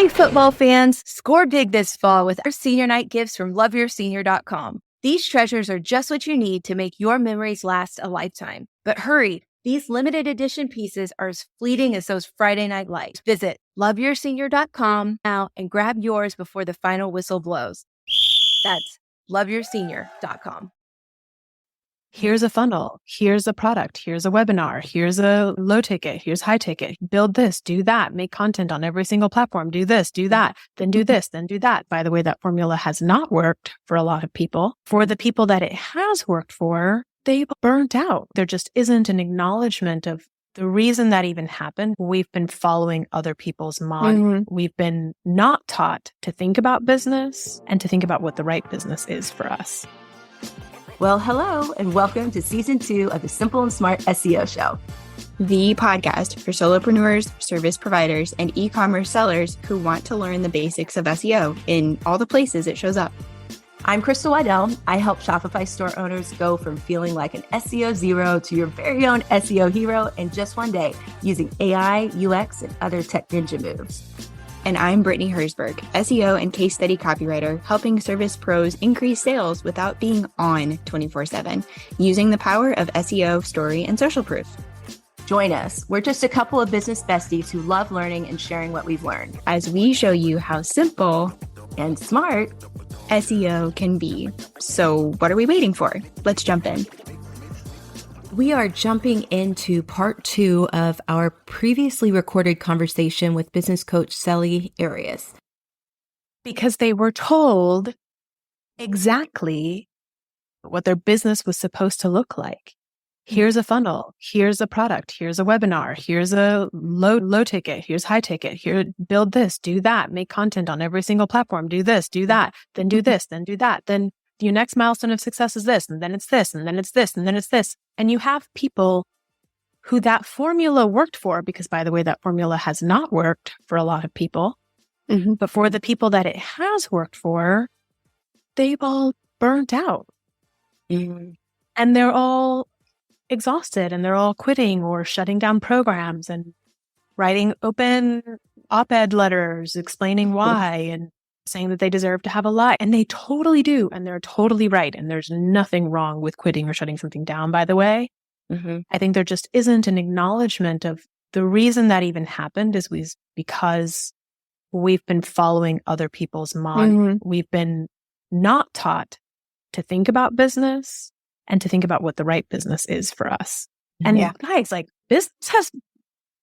Hey, football fans, score big this fall with our senior night gifts from loveyoursenior.com. These treasures are just what you need to make your memories last a lifetime. But hurry, these limited edition pieces are as fleeting as those Friday night lights. Visit loveyoursenior.com now and grab yours before the final whistle blows. That's loveyoursenior.com. Here's a funnel, here's a product, here's a webinar, here's a low ticket, here's high ticket. Build this, do that, make content on every single platform, do this, do that, then do this, then do that. By the way, that formula has not worked for a lot of people. For the people that it has worked for, they've burnt out. There just isn't an acknowledgement of the reason that even happened. We've been following other people's mod. We've been not taught to think about business and to think about what the right business is for us. Well, hello, and welcome to Season 2 of the Simple and Smart SEO Show, the podcast for solopreneurs, service providers, and e-commerce sellers who want to learn the basics of SEO in all the places it shows up. I'm Crystal Waddell. I help Shopify store owners go from feeling like an SEO zero to your very own SEO hero in just one day using AI, UX, and other tech ninja moves. And I'm Brittany Herzberg, SEO and case study copywriter, helping service pros increase sales without being on 24/7, using the power of SEO, story, and social proof. Join us. We're just a couple of business besties who love learning and sharing what we've learned, as we show you how simple and smart SEO can be. So what are we waiting for? Let's jump in. We are jumping into part 2 of our previously recorded conversation with business coach Celi, Arias. Because they were told exactly what their business was supposed to look like. Here's a funnel, here's a product, here's a webinar, here's a low ticket, here's high ticket, here, build this, do that, make content on every single platform, do this, do that, then do this, then do that, then your next milestone of success is this, and then it's this, and then it's this, and then it's this. And you have people who that formula worked for, because by the way, that formula has not worked for a lot of people. But for the people that it has worked for, they've all burnt out. And they're all exhausted, and they're all quitting or shutting down programs and writing open op-ed letters explaining why and saying that they deserve to have a life. And they totally do. And they're totally right. And there's nothing wrong with quitting or shutting something down, by the way. I think there just isn't an acknowledgement of the reason that even happened is because we've been following other people's mod. We've been not taught to think about business and to think about what the right business is for us. And guys, like, business has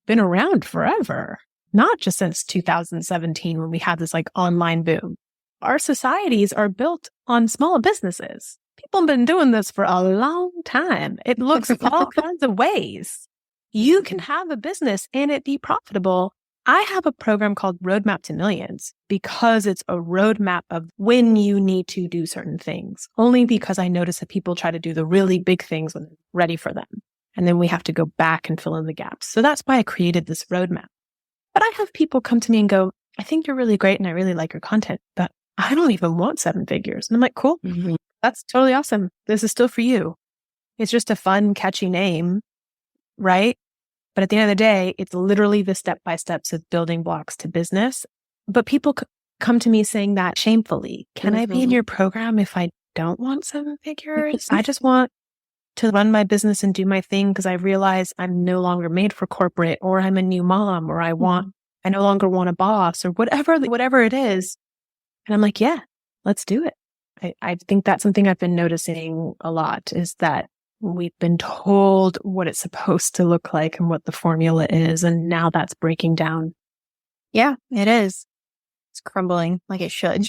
been around forever. Not just since 2017 when we had this like online boom. Our societies are built on small businesses. People have been doing this for a long time. It looks all kinds of ways. You can have a business and it be profitable. I have a program called Roadmap to Millions because it's a roadmap of when you need to do certain things. Only because I notice that people try to do the really big things when they're ready for them. And then we have to go back and fill in the gaps. So that's why I created this roadmap. But I have people come to me and go, I think you're really great and I really like your content, but I don't even want 7 figures. And I'm like, cool, that's totally awesome. This is still for you. It's just a fun, catchy name, right? But at the end of the day, it's literally the step-by-steps of building blocks to business. But people come to me saying that shamefully. Can I be in your program if I don't want 7 figures? I just want to run my business and do my thing because I realize I'm no longer made for corporate, or I'm a new mom, or I no longer want a boss, or whatever it is. And I'm like, yeah, let's do it. I think that's something I've been noticing a lot is that we've been told what it's supposed to look like and what the formula is. And now that's breaking down. Yeah, it is. It's crumbling like it should.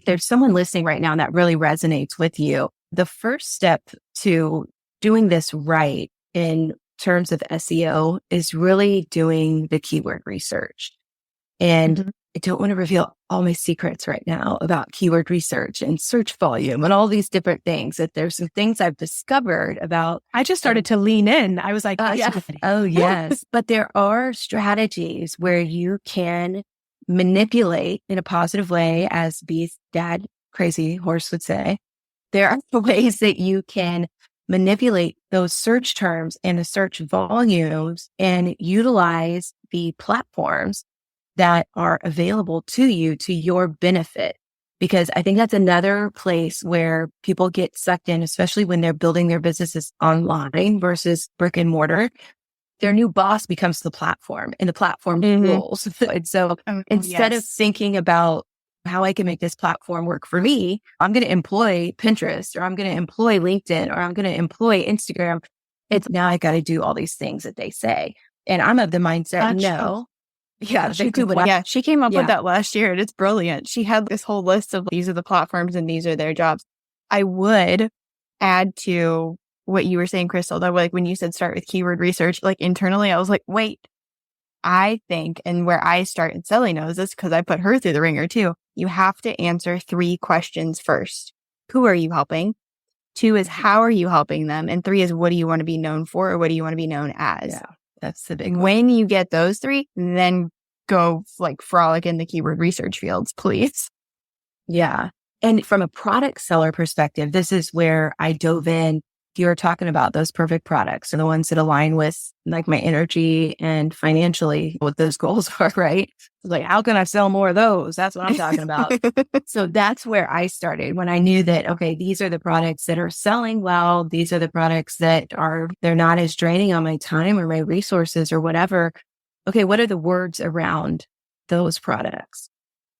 There's someone listening right now that really resonates with you. The first step to doing this right in terms of SEO is really doing the keyword research. And I don't want to reveal all my secrets right now about keyword research and search volume and all these different things. That there's some things I've discovered about. I just started to lean in. I was like, yes. But there are strategies where you can manipulate in a positive way, as B's dad, Crazy Horse, would say. There are ways that you can manipulate those search terms and the search volumes and utilize the platforms that are available to you to your benefit. Because I think that's another place where people get sucked in, especially when they're building their businesses online versus brick and mortar. Their new boss becomes the platform and the platform rules. And so instead of thinking about how I can make this platform work for me, I'm going to employ Pinterest, or I'm going to employ LinkedIn, or I'm going to employ Instagram. It's now I got to do all these things that they say. And I'm of the mindset, no. Yeah, they do whatever. Yeah, she came up with that last year, and it's brilliant. She had this whole list of these are the platforms and these are their jobs. I would add to what you were saying, Crystal, that like when you said start with keyword research, like internally, I was like, wait, I think, and where I start, and Celi knows this because I put her through the ringer too, you have to answer 3 questions first. Who are you helping? 2 is how are you helping them? And 3 is what do you want to be known for, or what do you want to be known as? Yeah, that's the big one. When you get those 3, then go like frolic in the keyword research fields, please. Yeah. And from a product seller perspective, this is where I dove in. You're talking about those perfect products, or the ones that align with like my energy and financially what those goals are, right? Like, how can I sell more of those? That's what I'm talking about. So that's where I started when I knew that, okay, these are the products that are selling well. These are the products that they're not as draining on my time or my resources or whatever. Okay, what are the words around those products?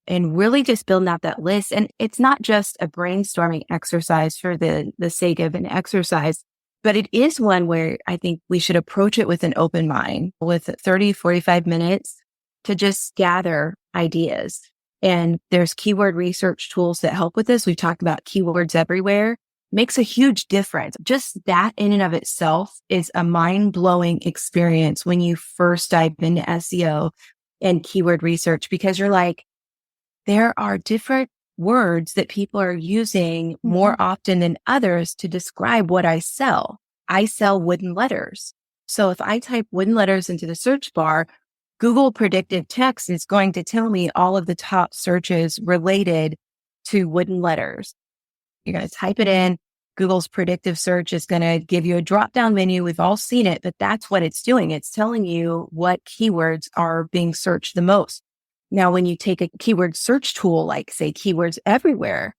And really just building out that list. And it's not just a brainstorming exercise for the sake of an exercise, but it is one where I think we should approach it with an open mind, with 30, 45 minutes to just gather ideas. And there's keyword research tools that help with this. We've talked about keywords everywhere. Makes a huge difference. Just that in and of itself is a mind-blowing experience when you first dive into SEO and keyword research, because you're like, there are different words that people are using more often than others to describe what I sell. I sell wooden letters. So if I type wooden letters into the search bar, Google predictive text is going to tell me all of the top searches related to wooden letters. You're going to type it in. Google's predictive search is going to give you a drop-down menu. We've all seen it, but that's what it's doing. It's telling you what keywords are being searched the most. Now, when you take a keyword search tool, like say Keywords Everywhere,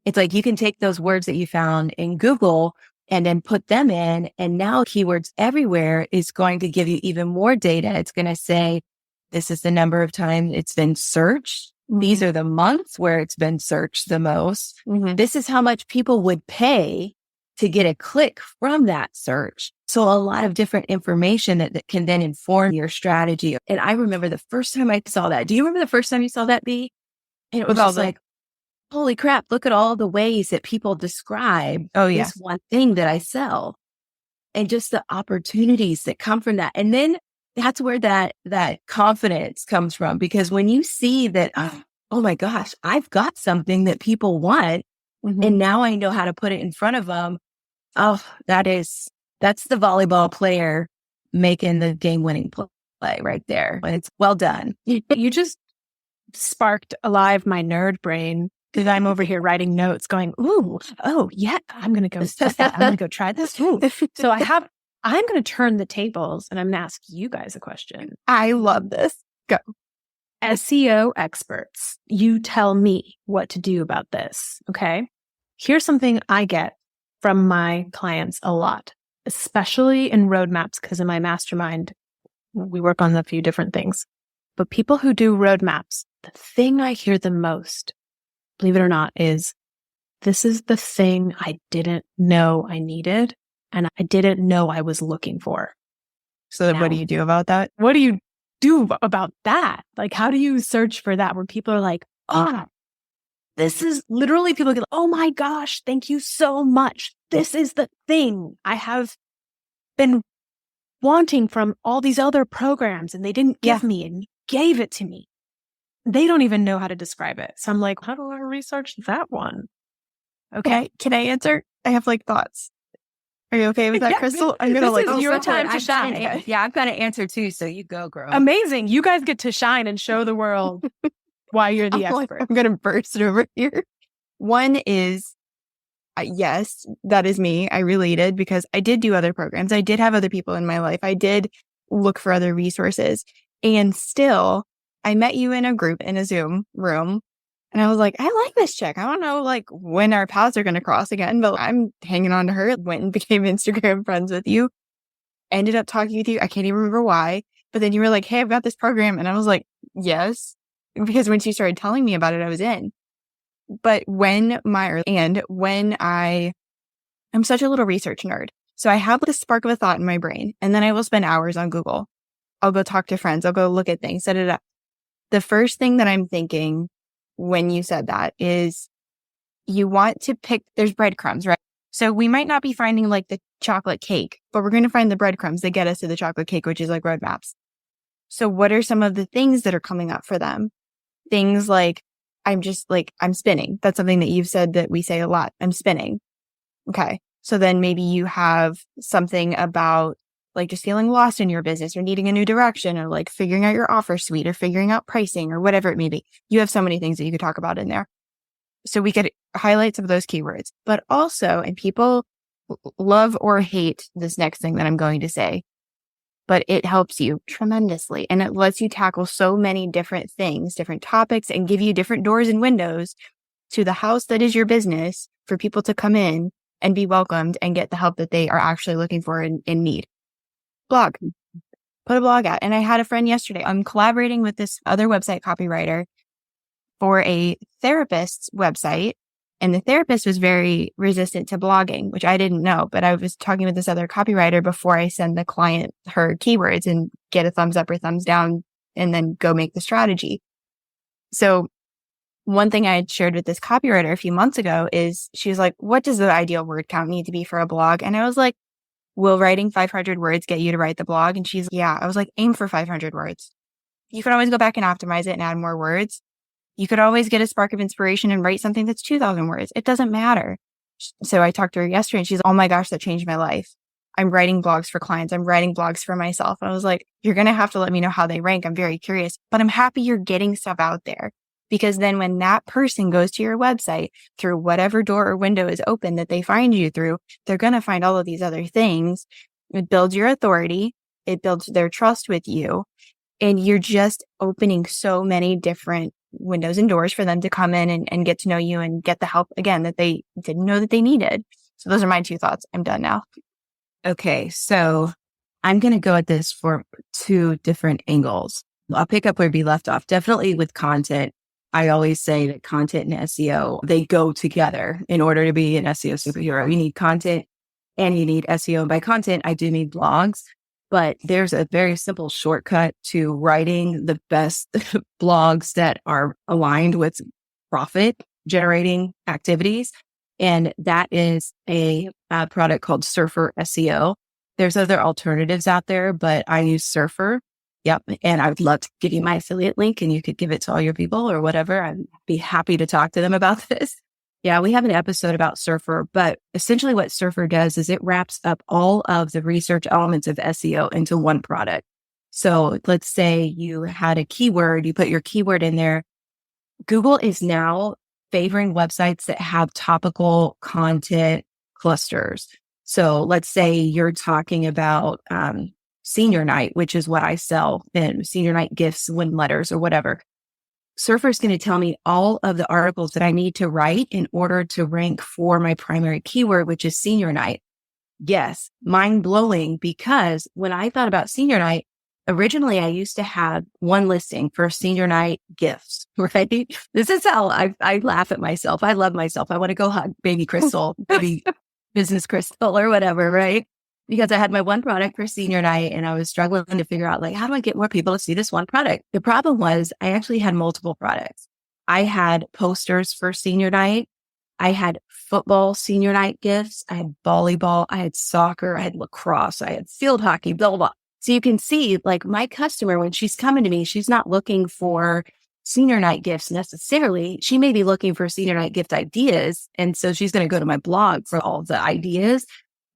it's like you can take those words that you found in Google and then put them in. And now Keywords Everywhere is going to give you even more data. It's going to say, this is the number of times it's been searched. These are the months where it's been searched the most. This is how much people would pay to get a click from that search. So a lot of different information that can then inform your strategy. And I remember the first time I saw that. Do you remember the first time you saw that, B? And it was just like, holy crap, look at all the ways that people describe this one thing that I sell. And just the opportunities that come from that. And then that's where that confidence comes from. Because when you see that, oh my gosh, I've got something that people want, and now I know how to put it in front of them. Oh, that's the volleyball player making the game-winning play right there. It's well done. You just sparked alive my nerd brain, because I'm over here writing notes going, ooh, oh yeah, I'm going to go test that. I'm going to go try this. Ooh. So I'm going to turn the tables and I'm going to ask you guys a question. I love this. Go. SEO experts, you tell me what to do about this. Okay. Here's something I get from my clients a lot, especially in roadmaps, because in my mastermind, we work on a few different things. But people who do roadmaps, the thing I hear the most, believe it or not, is this is the thing I didn't know I needed and I didn't know I was looking for. So then what do you do about that? What do you do about that? Like, how do you search for that where people are like, this is literally people get, oh my gosh, thank you so much. This is the thing I have been wanting from all these other programs and they didn't give me and you gave it to me. They don't even know how to describe it. So I'm like, how do I research that one? Okay. Can I answer? I have like thoughts. Are you okay with that, Crystal? I'm going to this is your time to shine. Yeah, I've got to answer too. So you go, girl. Amazing. You guys get to shine and show the world why you're the expert. I'm going to burst over here. One is, yes, that is me. I related because I did do other programs. I did have other people in my life. I did look for other resources. And still, I met you in a group in a Zoom room. And I was like, I like this chick. I don't know like when our paths are going to cross again, but I'm hanging on to her. Went and became Instagram friends with you. Ended up talking with you. I can't even remember why. But then you were like, hey, I've got this program. And I was like, yes. Because when she started telling me about it, I was in. But I'm such a little research nerd. So I have this spark of a thought in my brain. And then I will spend hours on Google. I'll go talk to friends. I'll go look at things, set it up. The first thing that I'm thinking when you said that is you want to pick, there's breadcrumbs, right? So we might not be finding like the chocolate cake, but we're going to find the breadcrumbs that get us to the chocolate cake, which is like roadmaps. So what are some of the things that are coming up for them? Things like, I'm spinning. That's something that you've said that we say a lot. I'm spinning. Okay. So then maybe you have something about like just feeling lost in your business or needing a new direction or like figuring out your offer suite or figuring out pricing or whatever it may be. You have so many things that you could talk about in there. So we could highlight some of those keywords, but also, and people love or hate this next thing that I'm going to say, but it helps you tremendously. And it lets you tackle so many different things, different topics, and give you different doors and windows to the house that is your business for people to come in and be welcomed and get the help that they are actually looking for and need. Blog. Put a blog out. And I had a friend yesterday. I'm collaborating with this other website copywriter for a therapist's website. And the therapist was very resistant to blogging, which I didn't know. But I was talking with this other copywriter before I send the client her keywords and get a thumbs up or thumbs down and then go make the strategy. So one thing I had shared with this copywriter a few months ago is she was like, what does the ideal word count need to be for a blog? And I was like, will writing 500 words get you to write the blog? And she's, yeah. I was like, aim for 500 words. You can always go back and optimize it and add more words. You could always get a spark of inspiration and write something that's 2,000 words. It doesn't matter. So I talked to her yesterday and she's, oh my gosh, that changed my life. I'm writing blogs for clients. I'm writing blogs for myself. And I was like, you're going to have to let me know how they rank. I'm very curious, but I'm happy you're getting stuff out there. Because then when that person goes to your website through whatever door or window is open that they find you through, they're going to find all of these other things. It builds your authority. It builds their trust with you. And you're just opening so many different windows and doors for them to come in and get to know you and get the help again that they didn't know that they needed. So those are my 2 thoughts. I'm done now. Okay. So I'm going to go at this for 2 different angles. I'll pick up where we left off. Definitely with content. I always say that content and SEO, they go together in order to be an SEO superhero. You need content and you need SEO. And by content, I do mean blogs, but there's a very simple shortcut to writing the best blogs that are aligned with profit generating activities. And that is a product called Surfer SEO. There's other alternatives out there, but I use Surfer. Yep. And I would love to give you my affiliate link and you could give it to all your people or whatever. I'd be happy to talk to them about this. Yeah, we have an episode about Surfer, but essentially what Surfer does is it wraps up all of the research elements of SEO into one product. So let's say you had a keyword, you put your keyword in there. Google is now favoring websites that have topical content clusters. So let's say you're talking about, senior night, which is what I sell in senior night gifts, win letters or whatever. Surfer is going to tell me all of the articles that I need to write in order to rank for my primary keyword, which is senior night. Yes, mind blowing, because when I thought about senior night, originally I used to have one listing for senior night gifts, right? This is how I laugh at myself. I love myself. I want to go hug baby Crystal, baby business Crystal or whatever, right? Because I had my one product for senior night and I was struggling to figure out like, how do I get more people to see this one product? The problem was I actually had multiple products. I had posters for senior night. I had football senior night gifts. I had volleyball. I had soccer. I had lacrosse. I had field hockey, blah, blah, blah. So you can see like my customer, when she's coming to me, she's not looking for senior night gifts necessarily. She may be looking for senior night gift ideas. And so she's going to go to my blog for all the ideas.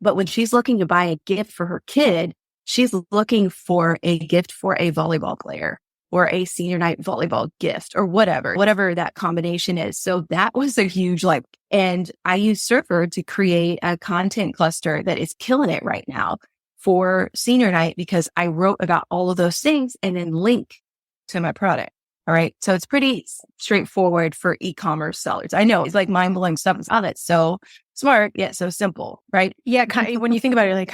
But when she's looking to buy a gift for her kid, she's looking for a gift for a volleyball player or a senior night volleyball gift or whatever that combination is. So that was a huge and I use Surfer to create a content cluster that is killing it right now for senior night because I wrote about all of those things and then link to my product. All right. So it's pretty straightforward for e-commerce sellers. I know it's like mind-blowing stuff. Oh, that's so smart, yet so simple, right? Yeah. When you think about it, you're like,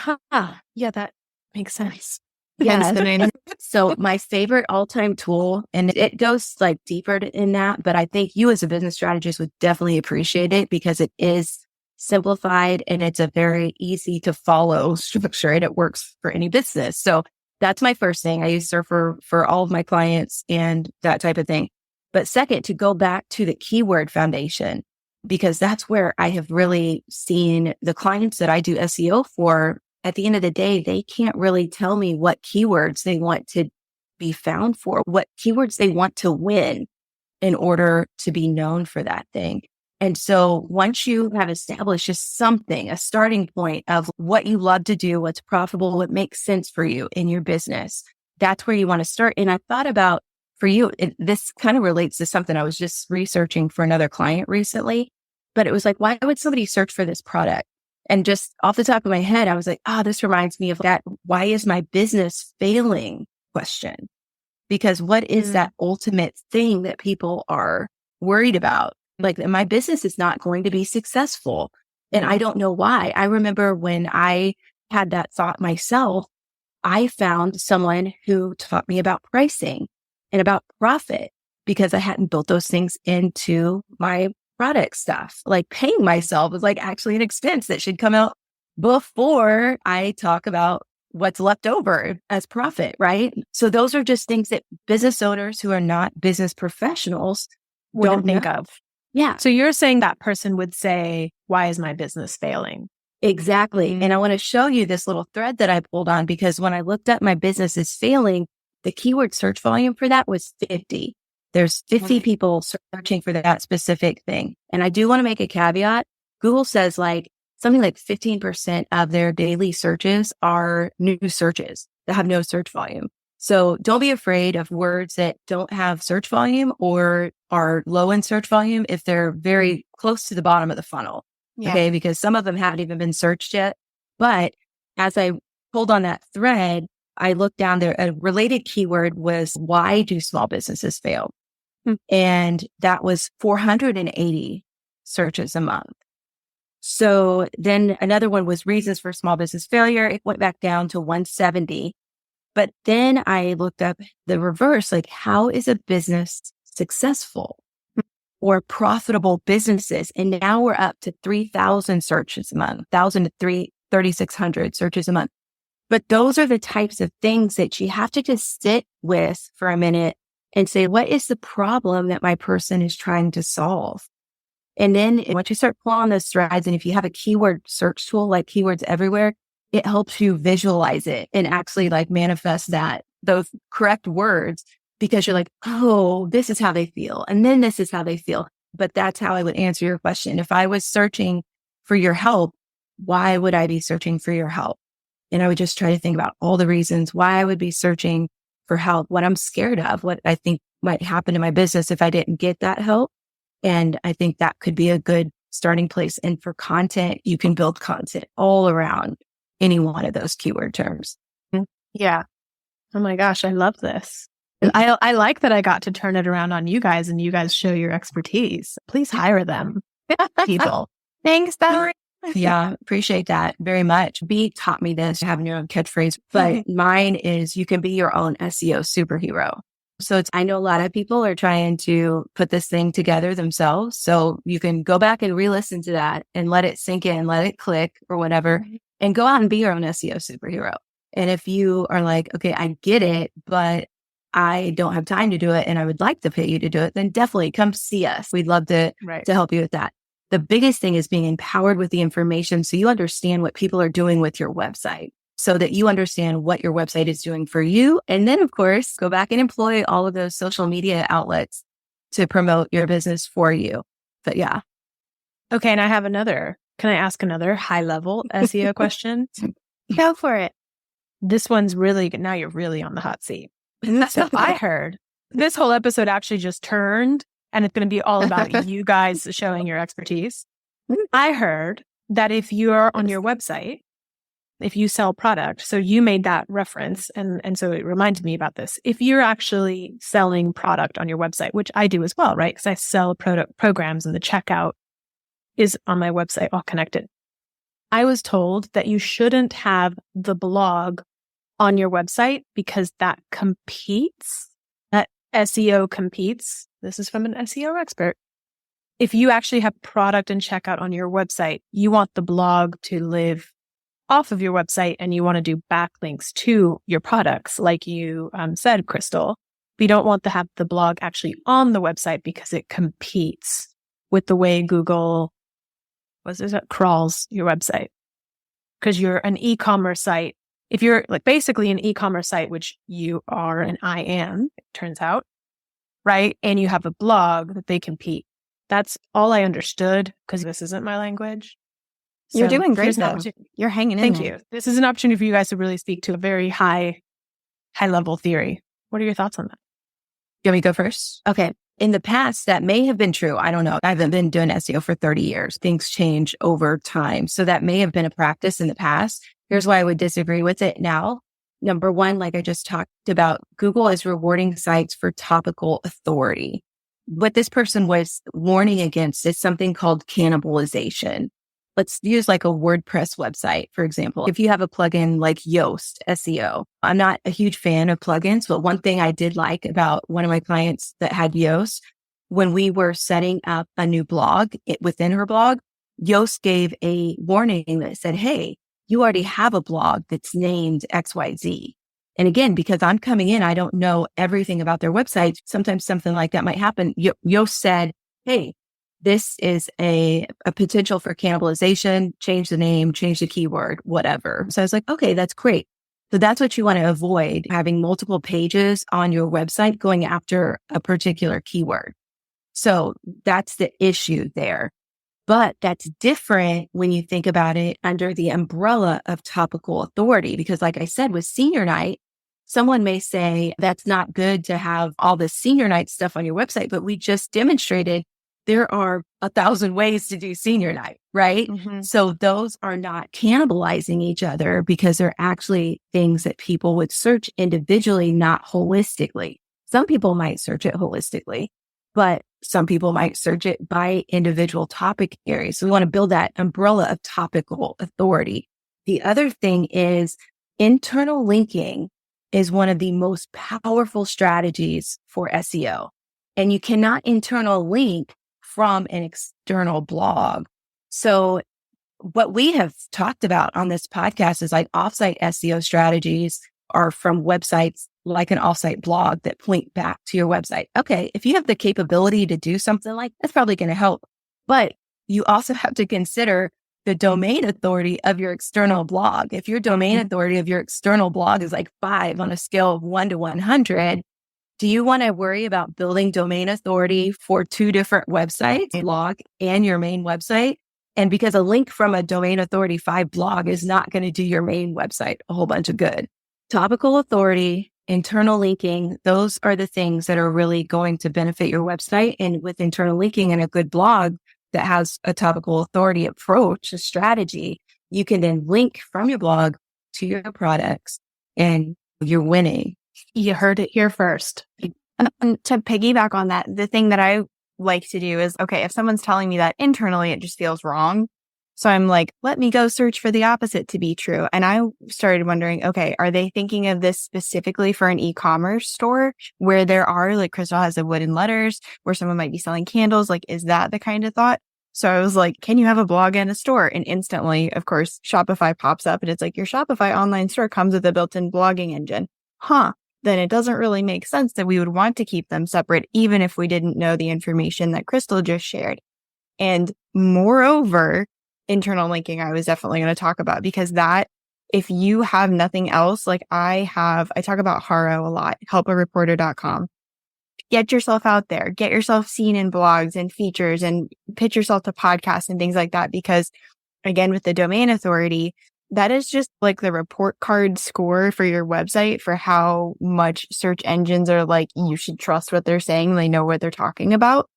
yeah, that makes sense. Yeah. the name. So my favorite all-time tool, and it goes like deeper in that, but I think you as a business strategist would definitely appreciate it because it is simplified and it's a very easy to follow structure and it works for any business. So that's my first thing. I use her for all of my clients and that type of thing. But second, to go back to the keyword foundation, because that's where I have really seen the clients that I do SEO for. At the end of the day, they can't really tell me what keywords they want to be found for, what keywords they want to win in order to be known for that thing. And so once you have established just something, a starting point of what you love to do, what's profitable, what makes sense for you in your business, that's where you want to start. And I thought about for you, this kind of relates to something I was just researching for another client recently, but it was like, why would somebody search for this product? And just off the top of my head, I was like, this reminds me of that. Why is my business failing question? Because what is that ultimate thing that people are worried about? Like my business is not going to be successful. And I don't know why. I remember when I had that thought myself, I found someone who taught me about pricing and about profit because I hadn't built those things into my product stuff. Like paying myself was like actually an expense that should come out before I talk about what's left over as profit, right? So those are just things that business owners who are not business professionals Wouldn't think of. Yeah. So you're saying that person would say, why is my business failing? Exactly. And I want to show you this little thread that I pulled on because when I looked up my business is failing, the keyword search volume for that was 50. There's 50 people searching for that specific thing. And I do want to make a caveat. Google says like something like 15% of their daily searches are new searches that have no search volume. So don't be afraid of words that don't have search volume or are low in search volume if they're very close to the bottom of the funnel. Yeah. Okay. Because some of them haven't even been searched yet. But as I pulled on that thread, I looked down there. A related keyword was why do small businesses fail? And that was 480 searches a month. So then another one was reasons for small business failure. It went back down to 170. But then I looked up the reverse, like how is a business successful or profitable businesses? And now we're up to 3,000 searches a month, 1,000 to 3,600 searches a month. But those are the types of things that you have to just sit with for a minute and say, what is the problem that my person is trying to solve? And then once you start pulling on those threads, and if you have a keyword search tool like Keywords Everywhere, it helps you visualize it and actually like manifest those correct words because you're like, oh, this is how they feel. And then this is how they feel. But that's how I would answer your question. If I was searching for your help, why would I be searching for your help? And I would just try to think about all the reasons why I would be searching for help, what I'm scared of, what I think might happen to my business if I didn't get that help. And I think that could be a good starting place. And for content, you can build content all around any one of those keyword terms. Yeah. Oh my gosh, I love this. I like that I got to turn it around on you guys and you guys show your expertise. Please hire them, people. Thanks, Valerie. Yeah, appreciate that very much. B taught me this, having your own catchphrase, but mine is you can be your own SEO superhero. So I know a lot of people are trying to put this thing together themselves. So you can go back and re-listen to that and let it sink in, let it click or whatever, and go out and be your own SEO superhero. And if you are like, okay, I get it, but I don't have time to do it and I would like to pay you to do it, then definitely come see us. We'd love to help you with that. The biggest thing is being empowered with the information so you understand what people are doing with your website so that you understand what your website is doing for you. And then, of course, go back and employ all of those social media outlets to promote your business for you. But yeah. Okay. And I have can I ask another high level SEO question? Go for it. This one's really good. Now you're really on the hot seat. So I heard this whole episode actually just turned and it's going to be all about you guys showing your expertise. I heard that if you're on your website if you sell product, so you made that reference, and so it reminded me about this. If you're actually selling product on your website, which I do as well, right? Because I sell product programs and the checkout is on my website, all connected. I was told that you shouldn't have the blog on your website because that competes, that SEO competes. This is from an SEO expert. If you actually have product and checkout on your website, you want the blog to live off of your website and you want to do backlinks to your products, like you said, Crystal. But you don't want to have the blog actually on the website because it competes with the way Google crawls your website. Because you're an e-commerce site. If you're like basically an e-commerce site, which you are and I am, it turns out, right? And you have a blog that they compete. That's all I understood because this isn't my language. You're So doing great here's an though. opportunity. You're hanging in Thank there. you. This is an opportunity for you guys to really speak to a very high level theory. What are your thoughts on that? You want me to go first? Okay. In the past, that may have been true. I don't know. I haven't been doing SEO for 30 years. Things change over time. So that may have been a practice in the past. Here's why I would disagree with it now. Number one, like I just talked about, Google is rewarding sites for topical authority. What this person was warning against is something called cannibalization. Let's use like a WordPress website, for example. If you have a plugin like Yoast SEO, I'm not a huge fan of plugins, but one thing I did like about one of my clients that had Yoast, when we were setting up a new blog within her blog, Yoast gave a warning that said, hey, you already have a blog that's named XYZ. And again, because I'm coming in, I don't know everything about their website. Sometimes something like that might happen. Yoast said, hey, this is a potential for cannibalization, change the name, change the keyword, whatever. So I was like, okay, that's great. So that's what you want to avoid, having multiple pages on your website going after a particular keyword. So that's the issue there. But that's different when you think about it under the umbrella of topical authority, because like I said, with Senior Night, someone may say that's not good to have all this Senior Night stuff on your website, but we just demonstrated there are 1,000 ways to do Senior Night, right? Mm-hmm. So those are not cannibalizing each other because they're actually things that people would search individually, not holistically. Some people might search it holistically, but some people might search it by individual topic areas. So we want to build that umbrella of topical authority. The other thing is internal linking is one of the most powerful strategies for SEO. And you cannot internal link from an external blog. So what we have talked about on this podcast is like offsite SEO strategies are from websites like an offsite blog that point back to your website. Okay, if you have the capability to do something like that's probably going to help. But you also have to consider the domain authority of your external blog. If your domain authority of your external blog is like 5 on a scale of 1 to 100, do you want to worry about building domain authority for 2 different websites, blog and your main website? And because a link from a domain authority 5 blog is not going to do your main website a whole bunch of good. Topical authority, internal linking, those are the things that are really going to benefit your website. And with internal linking and a good blog that has a topical authority approach, a strategy, you can then link from your blog to your products and you're winning. You heard it here first. And to piggyback on that, the thing that I like to do is, okay, if someone's telling me that internally, it just feels wrong. So I'm like, let me go search for the opposite to be true. And I started wondering, okay, are they thinking of this specifically for an e-commerce store where there are, like Crystal has the wooden letters, where someone might be selling candles? Like, is that the kind of thought? So I was like, can you have a blog and a store? And instantly, of course, Shopify pops up and it's like, your Shopify online store comes with a built-in blogging engine. Then it doesn't really make sense that we would want to keep them separate, even if we didn't know the information that Crystal just shared. And moreover, internal linking, I was definitely going to talk about, because that, if you have nothing else, like I talk about Haro a lot, helpareporter.com. Get yourself out there, get yourself seen in blogs and features and pitch yourself to podcasts and things like that. Because again, with the domain authority, that is just like the report card score for your website for how much search engines are like, you should trust what they're saying. They know what they're talking about.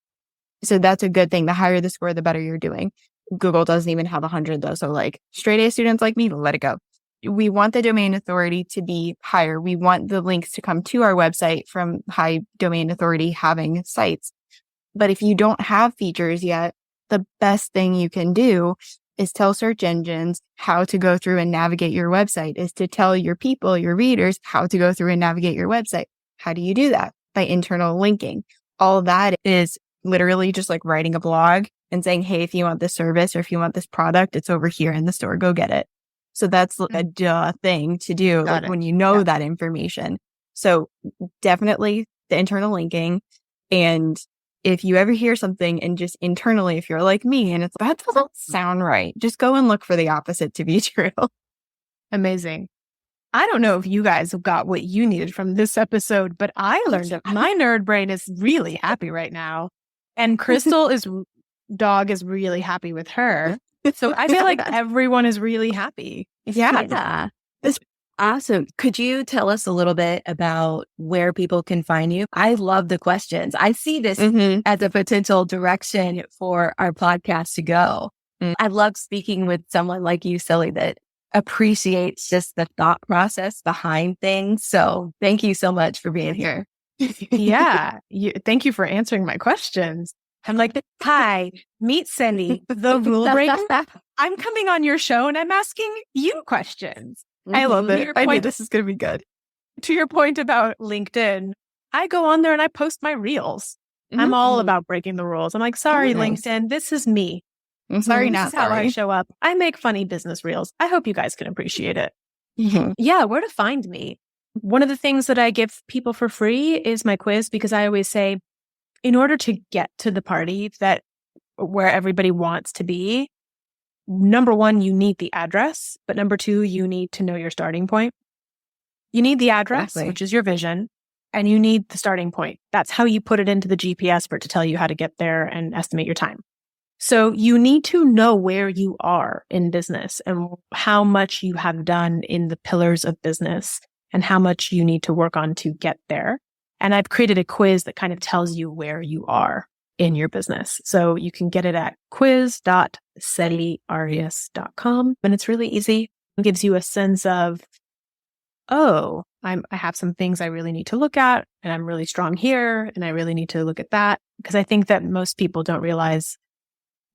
So that's a good thing. The higher the score, the better you're doing. Google doesn't even have 100 though. So like straight A students like me, let it go. We want the domain authority to be higher. We want the links to come to our website from high domain authority having sites. But if you don't have features yet, the best thing you can do is tell search engines how to go through and navigate your website, is to tell your people, your readers, how to go through and navigate your website. How do you do that? By internal linking. All of that is literally just like writing a blog and saying, hey, if you want this service or if you want this product, it's over here in the store, go get it. So that's a duh thing to do when you know that information. So definitely the internal linking. And if you ever hear something and just internally, if you're like me and it's that doesn't sound right, just go and look for the opposite to be true. Amazing. I don't know if you guys have got what you needed from this episode, but I learned that my nerd brain is really happy right now. And Crystal's dog is really happy with her. So I feel like everyone is really happy. Yeah. That's awesome. Could you tell us a little bit about where people can find you? I love the questions. I see this as a potential direction for our podcast to go. I love speaking with someone like you, Celi, that appreciates just the thought process behind things. So thank you so much for being here. Yeah. Thank you for answering my questions. I'm like, hi, meet Celi, the rule breaker. I'm coming on your show and I'm asking you questions. I love it. I knew this is going to be good. To your point about LinkedIn, I go on there and I post my reels. I'm all about breaking the rules. I'm like, sorry, LinkedIn, this is me. Sorry, this is how I show up. I make funny business reels. I hope you guys can appreciate it. Yeah, where to find me? One of the things that I give people for free is my quiz, because I always say, in order to get to the party where everybody wants to be, number one, you need the address, but number two, you need to know your starting point. You need the address, which is your vision, and you need the starting point. That's how you put it into the GPS for it to tell you how to get there and estimate your time. So you need to know where you are in business and how much you have done in the pillars of business and how much you need to work on to get there. And I've created a quiz that kind of tells you where you are in your business. So you can get it at quiz.celiarias.com. And it's really easy. It gives you a sense of, I have some things I really need to look at, and I'm really strong here, and I really need to look at that. Because I think that most people don't realize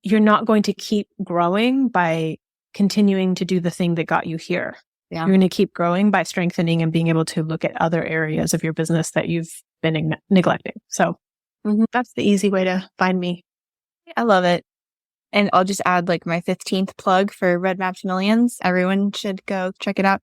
you're not going to keep growing by continuing to do the thing that got you here. Yeah. You're going to keep growing by strengthening and being able to look at other areas of your business that you've been neglecting. So that's the easy way to find me. I love it. And I'll just add like my 15th plug for Red Maps Millions. Everyone should go check it out.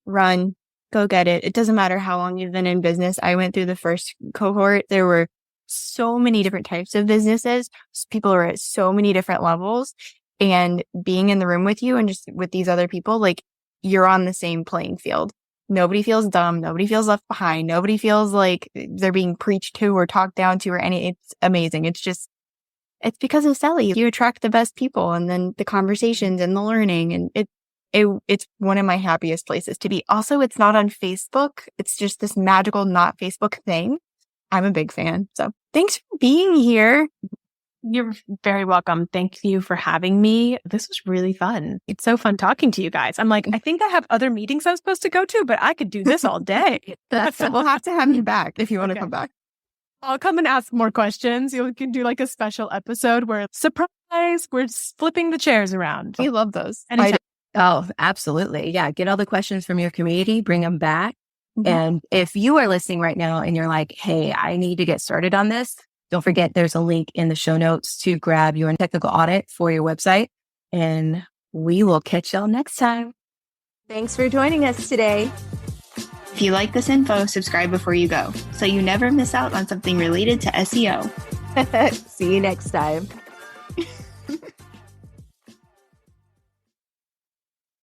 Run, go get it. It doesn't matter how long you've been in business. I went through the first cohort. There were so many different types of businesses. People are at so many different levels, and being in the room with you and just with these other people, like you're on the same playing field. Nobody feels dumb. Nobody feels left behind. Nobody feels like they're being preached to or talked down to or it's amazing. It's because of Celi. You attract the best people, and then the conversations and the learning, and it's one of my happiest places to be. Also, it's not on Facebook. It's just this magical not Facebook thing. I'm a big fan. So thanks for being here. You're very welcome. Thank you for having me. This was really fun. It's so fun talking to you guys. I'm like, I think I have other meetings I'm supposed to go to, but I could do this all day. We'll have to have you back if you want to come back. I'll come and ask more questions. You can do like a special episode where, surprise, we're flipping the chairs around. We love those. Oh, absolutely. Yeah. Get all the questions from your community, bring them back. And if you are listening right now and you're like, hey, I need to get started on this, don't forget there's a link in the show notes to grab your technical audit for your website. And we will catch y'all next time. Thanks for joining us today. If you like this info, subscribe before you go so you never miss out on something related to SEO. See you next time.